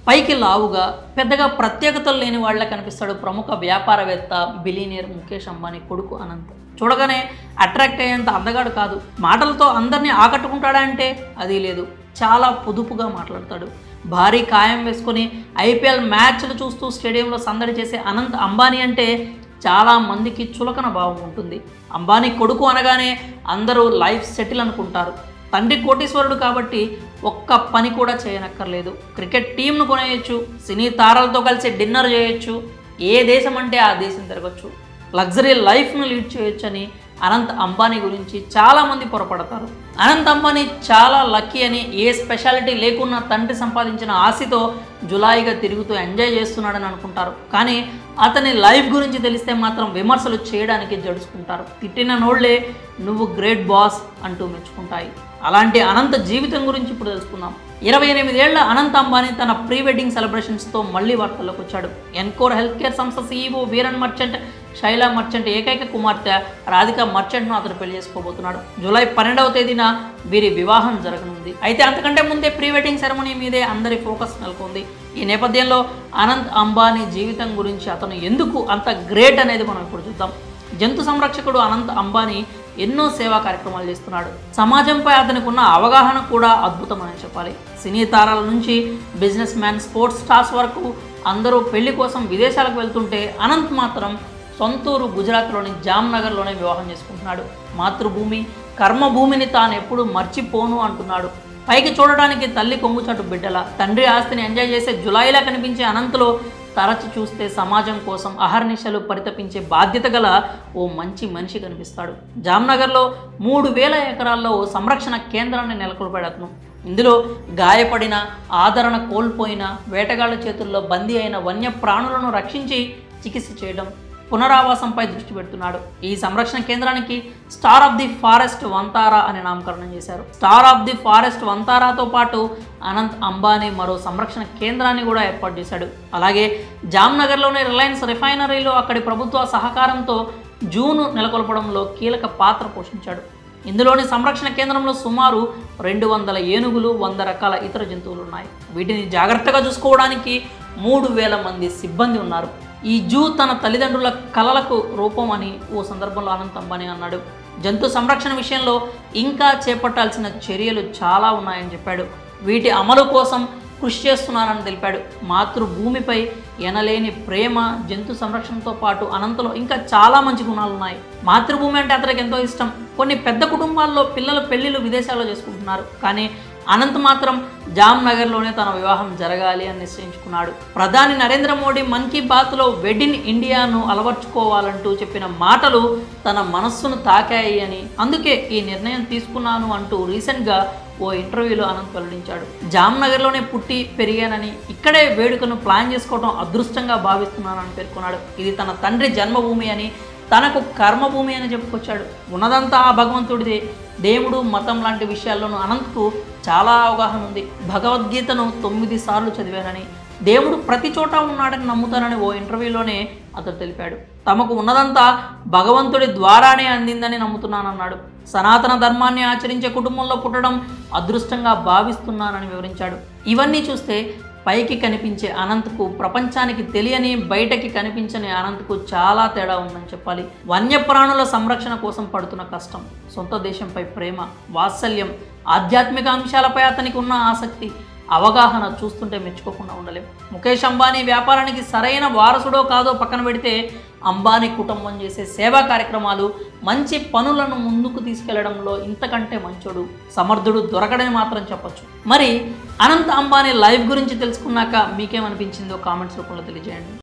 పైకి లావుగా పెద్దగా ప్రత్యేకతలు లేని వాళ్ళ కనిపిస్తాడు ప్రముఖ వ్యాపారవేత్త బిలియనియర్ ముఖేష్ అంబానీ కొడుకు అనంత్. చూడగానే అట్రాక్ట్ అయ్యేంత అందగాడు కాదు. మాటలతో అందరినీ ఆకట్టుకుంటాడా అంటే అది లేదు. చాలా పొదుపుగా మాట్లాడతాడు. భారీ కాయం వేసుకొని ఐపీఎల్ మ్యాచ్లు చూస్తూ స్టేడియంలో సందడి చేసే అనంత్ అంబానీ అంటే చాలా మందికి చులకన భావం ఉంటుంది. అంబానీ కొడుకు అనగానే అందరూ లైఫ్ సెటిల్ అనుకుంటారు. తండ్రి కోటీశ్వరుడు కాబట్టి ఒక్క పని కూడా చేయనక్కర్లేదు. క్రికెట్ టీంను కొనేయచ్చు, సినీ తారలతో కలిసి డిన్నర్ చేయొచ్చు, ఏ దేశం అంటే ఆ దేశం తిరగచ్చు, లగ్జరీ లైఫ్ను లీడ్ చేయొచ్చు అని అనంత్ అంబానీ గురించి చాలామంది పొరపడతారు. అనంత్ అంబానీ చాలా లక్కీ అని, ఏ స్పెషాలిటీ లేకున్నా తండ్రి సంపాదించిన ఆశతో జులాయిగా తిరుగుతూ ఎంజాయ్ చేస్తున్నాడని అనుకుంటారు. కానీ అతని లైఫ్ గురించి తెలిస్తే మాత్రం విమర్శలు చేయడానికి జడుచుకుంటారు. తిట్టిన నోళ్లే నువ్వు గ్రేట్ బాస్ అంటూ మెచ్చుకుంటాయి. అలాంటి అనంత్ జీవితం గురించి ఇప్పుడు తెలుసుకుందాం. 28 ఏళ్ల అనంత్ అంబానీ తన ప్రీ వెడ్డింగ్ సెలబ్రేషన్స్తో మళ్లీ వార్తల్లోకి వచ్చాడు. ఎన్కోర్ హెల్త్ కేర్ సంస్థ CEO Veeran merchant, Shaila merchant ఏకైక కుమార్తె రాధికా మర్చెంట్ను అతను పెళ్లి చేసుకోబోతున్నాడు. జూలై 12వ తేదీన వీరి వివాహం జరగనుంది. అయితే అంతకంటే ముందే ప్రీ వెడ్డింగ్ సెరమనీ మీదే అందరి ఫోకస్ నెలకొంది. ఈ నేపథ్యంలో అనంత్ అంబానీ జీవితం గురించి, అతను ఎందుకు అంత గ్రేట్ అనేది మనం ఇప్పుడు చూద్దాం. జంతు సంరక్షకుడు అనంత్ అంబానీ ఎన్నో సేవా కార్యక్రమాలు చేస్తున్నాడు. సమాజంపై అతనికి ఉన్న అవగాహన కూడా అద్భుతమని చెప్పాలి. సినీ తారాల నుంచి బిజినెస్ మ్యాన్, స్పోర్ట్స్ స్టార్స్ వరకు అందరూ పెళ్లి కోసం విదేశాలకు వెళ్తుంటే అనంత్ మాత్రం సొంతూరు గుజరాత్లోని జామ్నగర్లోనే వివాహం చేసుకుంటున్నాడు. మాతృభూమి, కర్మభూమిని తాను ఎప్పుడు మర్చిపోను అంటున్నాడు. పైకి చూడడానికి తల్లి కొంగుచాటు బిడ్డల, తండ్రి ఆస్తిని ఎంజాయ్ చేసే జులాయిలా కనిపించే అనంత్లో తరచి చూస్తే సమాజం కోసం అహర్నిశలు పరితపించే బాధ్యత గల ఓ మంచి మనిషి కనిపిస్తాడు. జామ్నగర్లో 3000 ఎకరాల్లో ఓ సంరక్షణ కేంద్రాన్ని నెలకొల్పాడు అతను. ఇందులో గాయపడిన, ఆదరణ కోల్పోయిన, వేటగాళ్ల చేతుల్లో బందీ అయిన వన్యప్రాణులను రక్షించి చికిత్స చేయడం, పునరావాసంపై దృష్టి పెడుతున్నాడు. ఈ సంరక్షణ కేంద్రానికి star of the forest Vantara అని నామకరణం చేశారు. స్టార్ ఆఫ్ ది ఫారెస్ట్ వంతారాతో పాటు అనంత్ అంబానీ మరో సంరక్షణ కేంద్రాన్ని కూడా ఏర్పాటు చేశాడు. అలాగే జామ్నగర్లోని రిలయన్స్ రిఫైనరీలో అక్కడి ప్రభుత్వ సహకారంతో జూను నెలకొల్పడంలో కీలక పాత్ర పోషించాడు. ఇందులోని సంరక్షణ కేంద్రంలో సుమారు 200 ఏనుగులు, 100 రకాల ఇతర జంతువులు ఉన్నాయి. వీటిని జాగ్రత్తగా చూసుకోవడానికి 3000 మంది సిబ్బంది ఉన్నారు. ఈ జూ తన తల్లిదండ్రుల కలలకు రూపం అని ఓ సందర్భంలో అనంత్ అంబానీ అన్నాడు. జంతు సంరక్షణ విషయంలో ఇంకా చేపట్టాల్సిన చర్యలు చాలా ఉన్నాయని చెప్పాడు. వీటి అమలు కోసం కృషి చేస్తున్నానని తెలిపాడు. మాతృభూమిపై ఎనలేని ప్రేమ, జంతు సంరక్షణతో పాటు అనంతలో ఇంకా చాలా మంచి గుణాలు ఉన్నాయి. మాతృభూమి అంటే అతనికి ఎంతో ఇష్టం. కొన్ని పెద్ద కుటుంబాల్లో పిల్లల పెళ్లిళ్ళు విదేశాల్లో చేసుకుంటున్నారు. కానీ అనంత్ మాత్రం జామ్నగర్లోనే తన వివాహం జరగాలి అని నిశ్చయించుకున్నాడు. ప్రధాని నరేంద్ర మోడీ మన్ కీ బాత్లో వెడ్ ఇన్ ఇండియాను అలవర్చుకోవాలంటూ చెప్పిన మాటలు తన మనస్సును తాకాయి అని, అందుకే ఈ నిర్ణయం తీసుకున్నాను అంటూ రీసెంట్గా ఓ ఇంటర్వ్యూలో అనంత్ వెల్లడించాడు. జామ్నగర్లోనే పుట్టి పెరిగానని, ఇక్కడే వేడుకను ప్లాన్ చేసుకోవడం అదృష్టంగా భావిస్తున్నానని పేర్కొన్నాడు. ఇది తన తండ్రి జన్మభూమి అని, తనకు కర్మభూమి అని చెప్పుకొచ్చాడు. ఉన్నదంతా ఆ భగవంతుడిదే. దేవుడు, మతం లాంటి విషయాల్లోనూ అనంత్కు చాలా అవగాహన ఉంది. భగవద్గీతను 9 సార్లు చదివానని, దేవుడు ప్రతి చోట ఉన్నాడని నమ్ముతానని ఓ ఇంటర్వ్యూలోనే అతడు తెలిపాడు. తమకు ఉన్నదంతా భగవంతుడి ద్వారానే అందిందని నమ్ముతున్నానన్నాడు. సనాతన ధర్మాన్ని ఆచరించే కుటుంబంలో పుట్టడం అదృష్టంగా భావిస్తున్నానని వివరించాడు. ఇవన్నీ చూస్తే పైకి కనిపించే అనంత్కు, ప్రపంచానికి తెలియని, బయటకి కనిపించని అనంత్కు చాలా తేడా ఉందని చెప్పాలి. వన్యప్రాణుల సంరక్షణ కోసం పడుతున్న కష్టం, సొంత దేశంపై ప్రేమ, వాత్సల్యం, ఆధ్యాత్మిక అంశాలపై అతనికి ఉన్న ఆసక్తి, అవగాహన చూస్తుంటే మెచ్చుకోకుండా ఉండలేం. ముఖేష్ అంబానీ వ్యాపారానికి సరైన వారసుడో కాదో పక్కన పెడితే అంబానీ కుటుంబం చేసే సేవా కార్యక్రమాలు, మంచి పనులను ముందుకు తీసుకెళ్లడంలో ఇంతకంటే మంచోడు, సమర్థుడు దొరకడని మాత్రం చెప్పొచ్చు. మరి అనంత్ అంబానీ లైఫ్ గురించి తెలుసుకున్నాక మీకేమనిపించిందో కామెంట్స్ రూపంలో తెలియజేయండి.